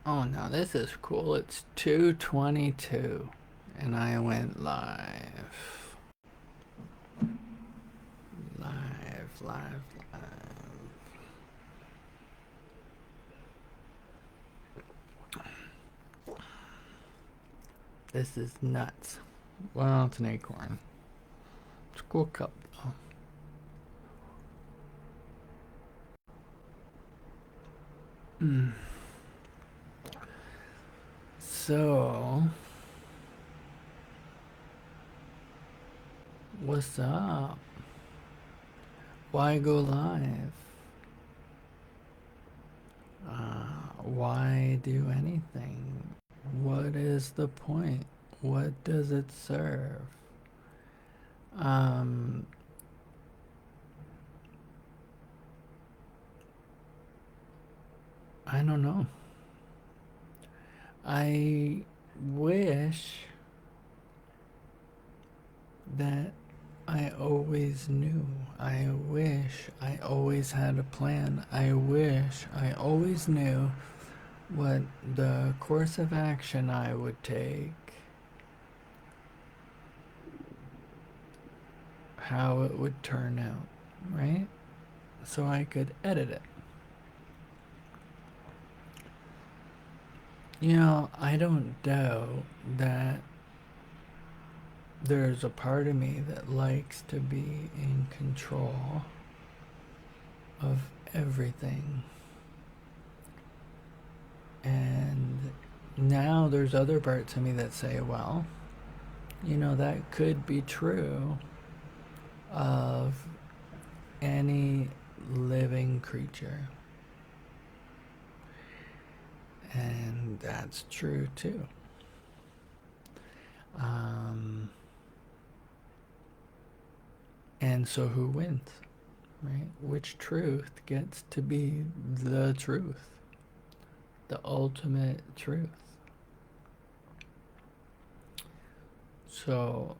Oh no, this is cool. It's 2:22 and I went live. Live, live, live. This is nuts. Well, it's an acorn. It's a cool cup though. So, what's up? Why go live? Why do anything? What is the point? What does it serve? Um, I don't know. I wish that I always knew. I wish I always had a plan. I wish I always knew what the course of action I would take, how it would turn out, right? So I could edit it. I don't doubt that there's a part of me that likes to be in control of everything. And now there's other parts of me that say, well, that could be true of any living creature. And that's true too. Um, and so who wins, right? Which truth gets to be the truth, the ultimate truth? So,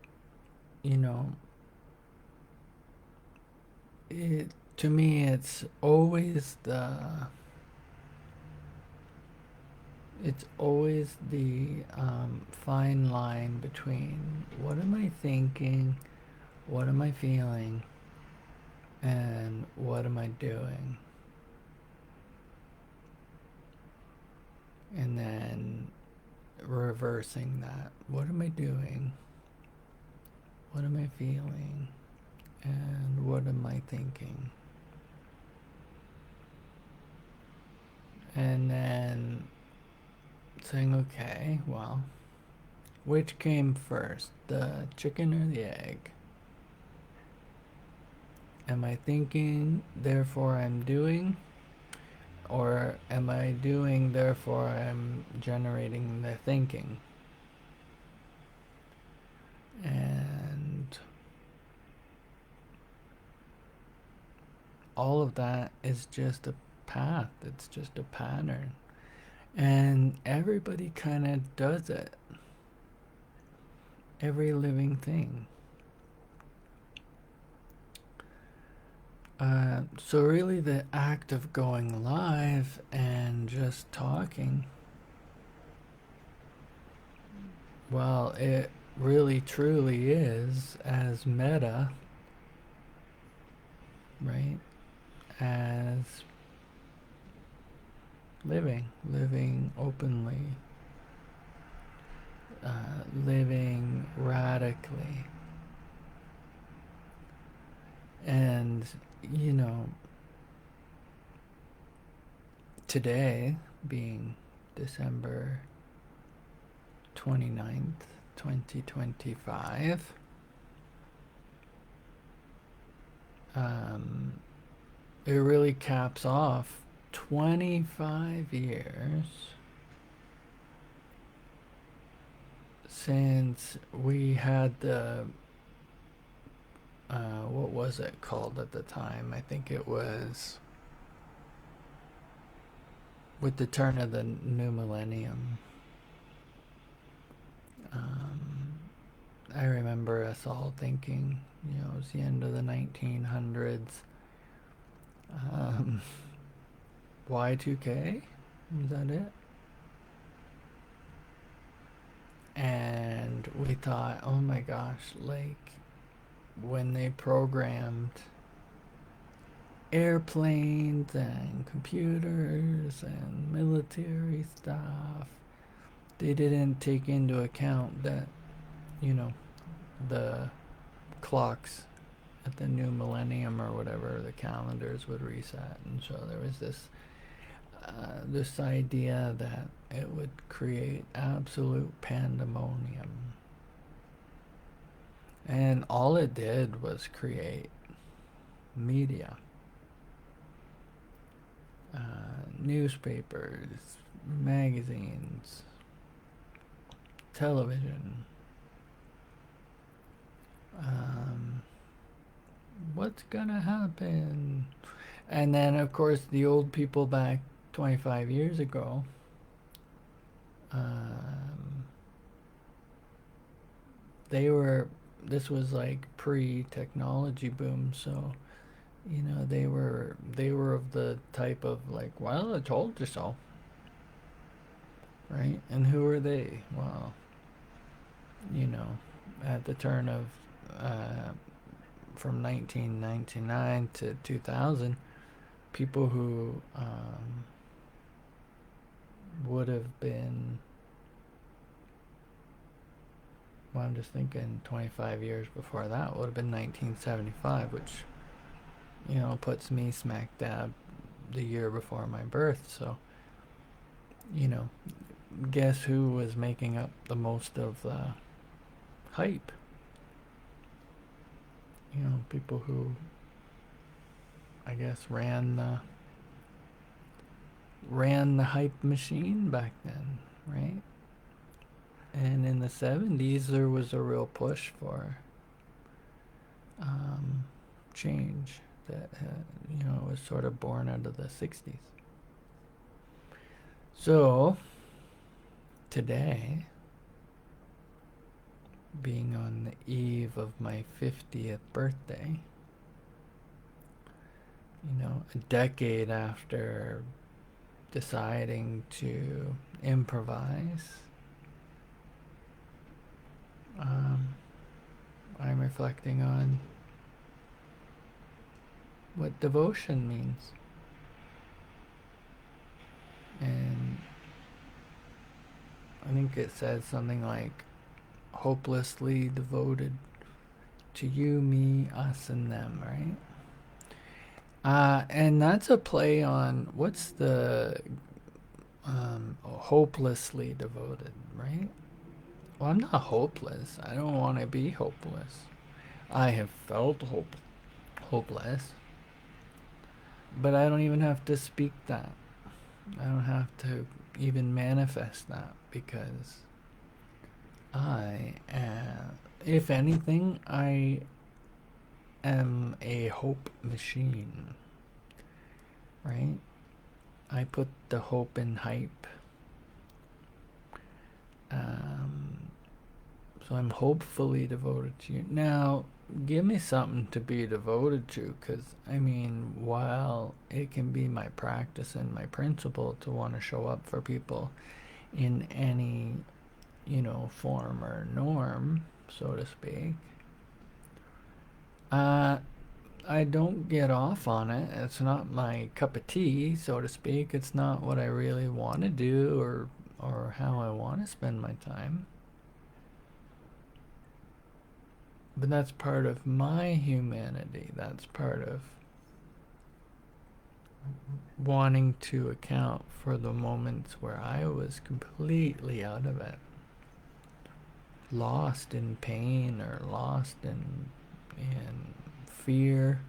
you know, it to me it's always the fine line between what am I thinking, what am I feeling, and what am I doing, and then reversing that. What am I doing? What am I feeling? And what am I thinking? And then saying, okay, well, which came first, the chicken or the egg? Am I thinking, therefore I'm doing? Or am I doing, therefore I'm generating the thinking? And all of that is just a path, it's just a pattern. And everybody kind of does it. Every living thing. So really the act of going live and just talking, well, it really truly is as meta, right? As living openly, living radically. And, you know, today being December 29th, 2025, it really caps off 25 years since we had what was it called at the time? I think it was with the turn of the new millennium. Um, I remember us all thinking, it was the end of the 1900s. Um, Y2K? Is that it? And we thought, oh my gosh, like when they programmed airplanes and computers and military stuff, they didn't take into account that, you know, the clocks at the new millennium or whatever, the calendars would reset. And so there was this idea that it would create absolute pandemonium. And all it did was create media, newspapers, magazines, television. What's gonna happen? And then, of course, the old people back 25 years ago, um, this was like pre-technology boom, so they were of the type of like, well, I told you so, right? And who are they? Well, you know, at the turn of from 1999 to 2000, people who would have been, well, I'm just thinking 25 years before that would have been 1975, which puts me smack dab the year before my birth. So, you know, guess who was making up the most of the hype? People who, I guess, ran the hype machine back then, right? And in the 70s, there was a real push for change that was sort of born out of the 60s. So today, being on the eve of my 50th birthday, a decade after deciding to improvise, I'm reflecting on what devotion means. And I think it says something like, hopelessly devoted to you, me, us, and them, right? And that's a play on what's the hopelessly devoted, right? Well, I'm not hopeless. I don't want to be hopeless. I have felt hopeless, but I don't even have to speak that. I don't have to even manifest that, because I am, if anything, I am a hope machine, right? I put the hope in hype. So I'm hopefully devoted to you. Now, give me something to be devoted to, because, while it can be my practice and my principle to want to show up for people in any, form or norm, so to speak, I don't get off on it. It's not my cup of tea, so to speak. It's not what I really want to do, or how I want to spend my time. But that's part of my humanity. That's part of wanting to account for the moments where I was completely out of it, lost in pain, or lost in fear,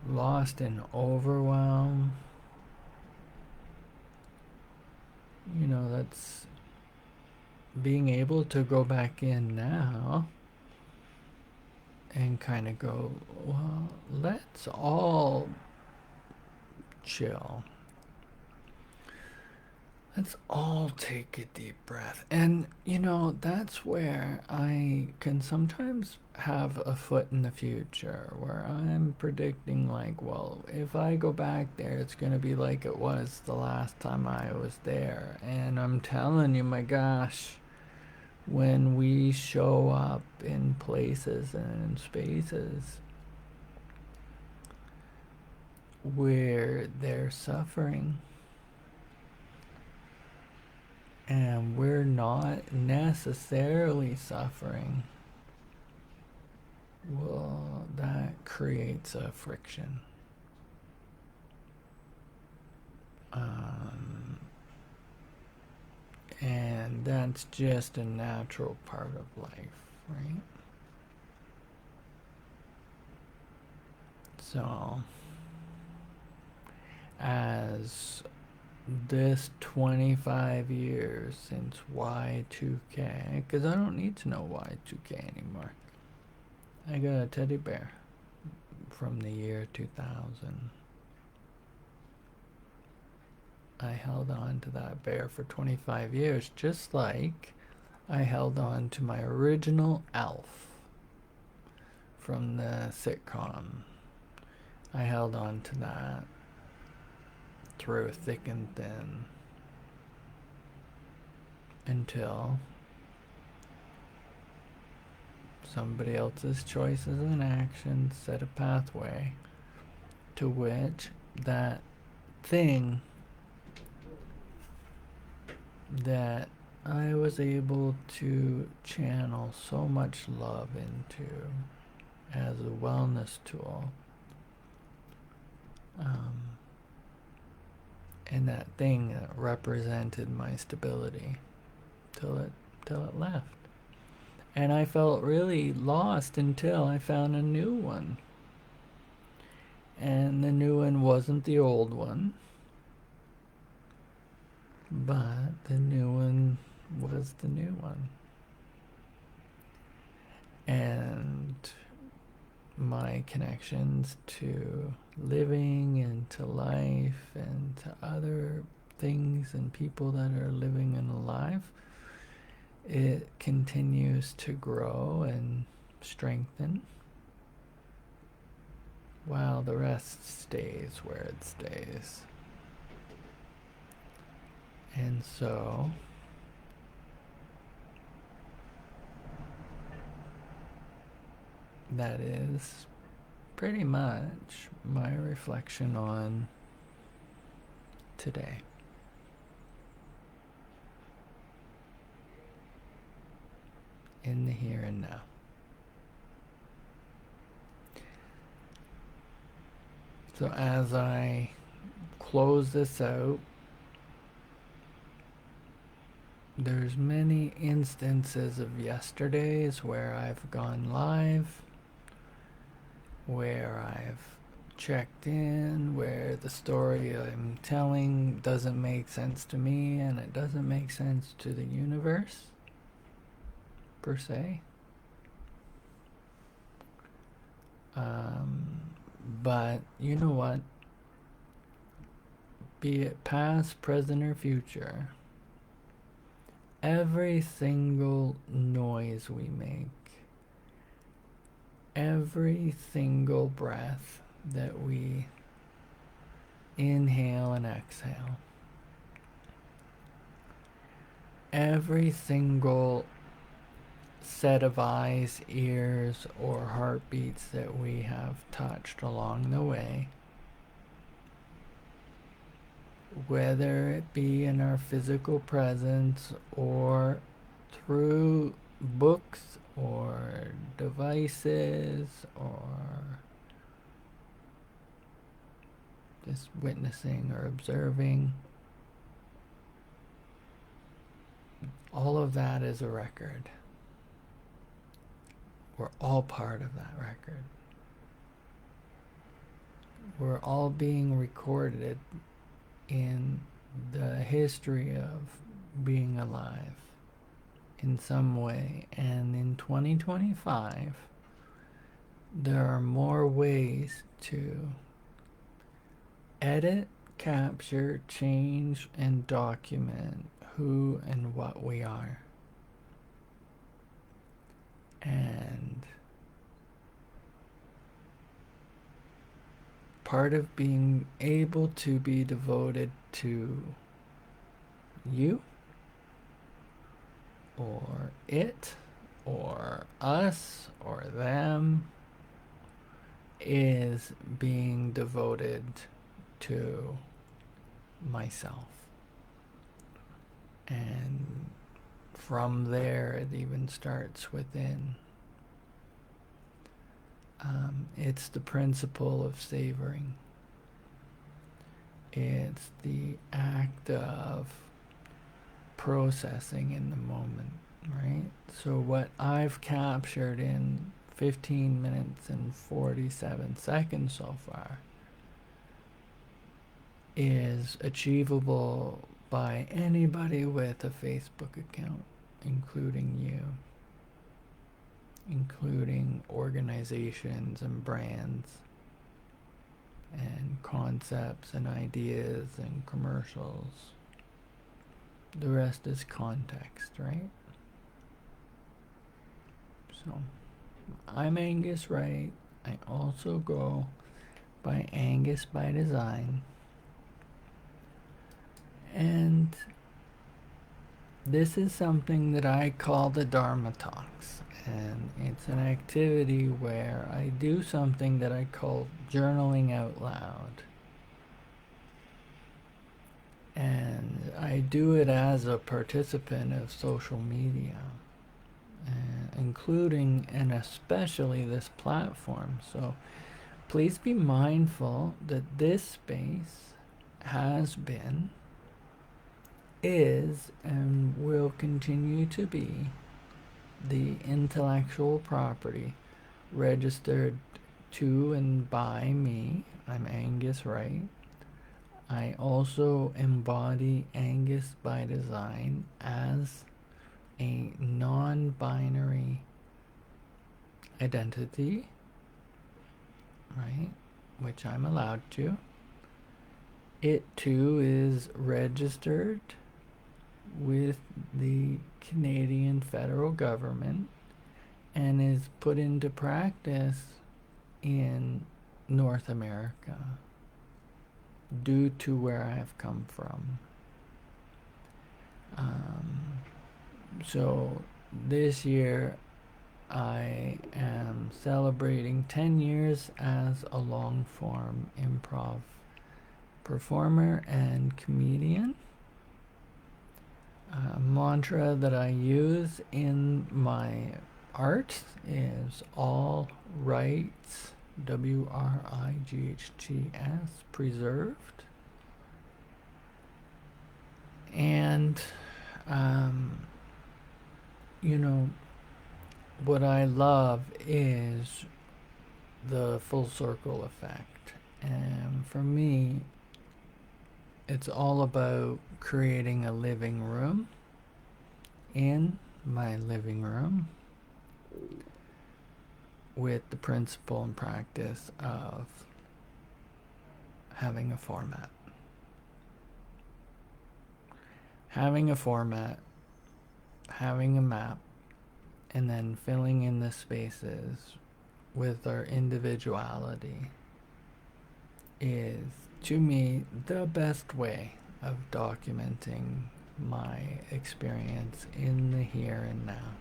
lost in overwhelm. That's being able to go back in now and kind of go, well, let's all chill. Let's all take a deep breath. And, that's where I can sometimes have a foot in the future where I'm predicting, like, well, if I go back there, it's going to be like it was the last time I was there. And I'm telling you, my gosh, when we show up in places and in spaces where they're suffering and we're not necessarily suffering, well, that creates a friction. And that's just a natural part of life, right? So, as this 25 years since Y2K, because I don't need to know Y2K anymore. I got a teddy bear from the year 2000. I held on to that bear for 25 years, just like I held on to my original Elf from the sitcom. I held on to that through thick and thin until somebody else's choices and actions set a pathway to which that thing that I was able to channel so much love into as a wellness tool, and that thing that represented my stability till it left. And I felt really lost until I found a new one. And the new one wasn't the old one, but the new one was the new one. And my connections to living and to life and to other things and people that are living and alive, it continues to grow and strengthen while the rest stays where it stays. And so that is pretty much my reflection on today. In the here and now. So as I close this out, there's many instances of yesterdays where I've gone live, where I've checked in, where the story I'm telling doesn't make sense to me and it doesn't make sense to the universe per se. But you know what? Be it past, present, or future, every single noise we make, every single breath that we inhale and exhale, every single set of eyes, ears, or heartbeats that we have touched along the way, whether it be in our physical presence or through books or devices or just witnessing or observing, all of that is a record. We're all part of that record. We're all being recorded in the history of being alive in some way. And in 2025, there are more ways to edit, capture, change, and document who and what we are. And part of being able to be devoted to you or it or us or them is being devoted to myself. And from there, it even starts within. It's the principle of savoring. It's the act of processing in the moment, right? So what I've captured in 15 minutes and 47 seconds so far is achievable by anybody with a Facebook account, including you, including organizations and brands and concepts and ideas and commercials. The rest is context, right? So, I'm Angus Wright. I also go by Angus by Design. And this is something that I call the Dharma Talks. And it's an activity where I do something that I call journaling out loud. And I do it as a participant of social media, including and especially this platform. So please be mindful that this space has been, is, and will continue to be the intellectual property registered to and by me. I'm Angus Wright. I also embody Angus by Design as a non-binary identity, right? Which I'm allowed to. It too is registered with the Canadian federal government and is put into practice in North America due to where I have come from. So this year I am celebrating 10 years as a long form improv performer and comedian. A mantra that I use in my art is all rights, WRIGHTS, preserved. And, what I love is the full circle effect. And for me, it's all about creating a living room in my living room with the principle and practice of having a format. Having a format, having a map, and then filling in the spaces with our individuality is, to me, the best way of documenting my experience in the here and now.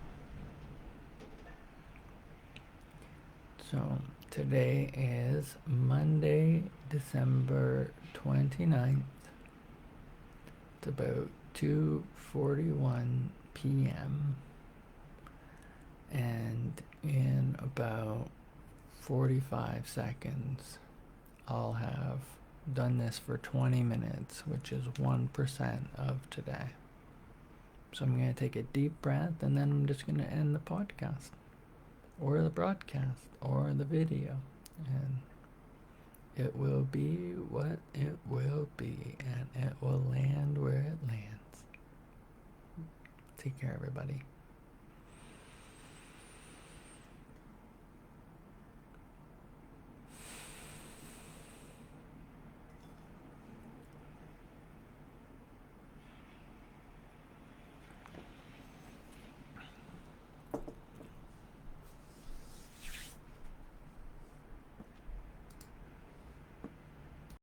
So today is Monday, December 29th. It's about 2:41 p.m. And in about 45 seconds, I'll have done this for 20 minutes, which is 1% of today. So I'm going to take a deep breath and then I'm just going to end the podcast or the broadcast or the video. And it will be what it will be, and it will land where it lands. Take care, everybody.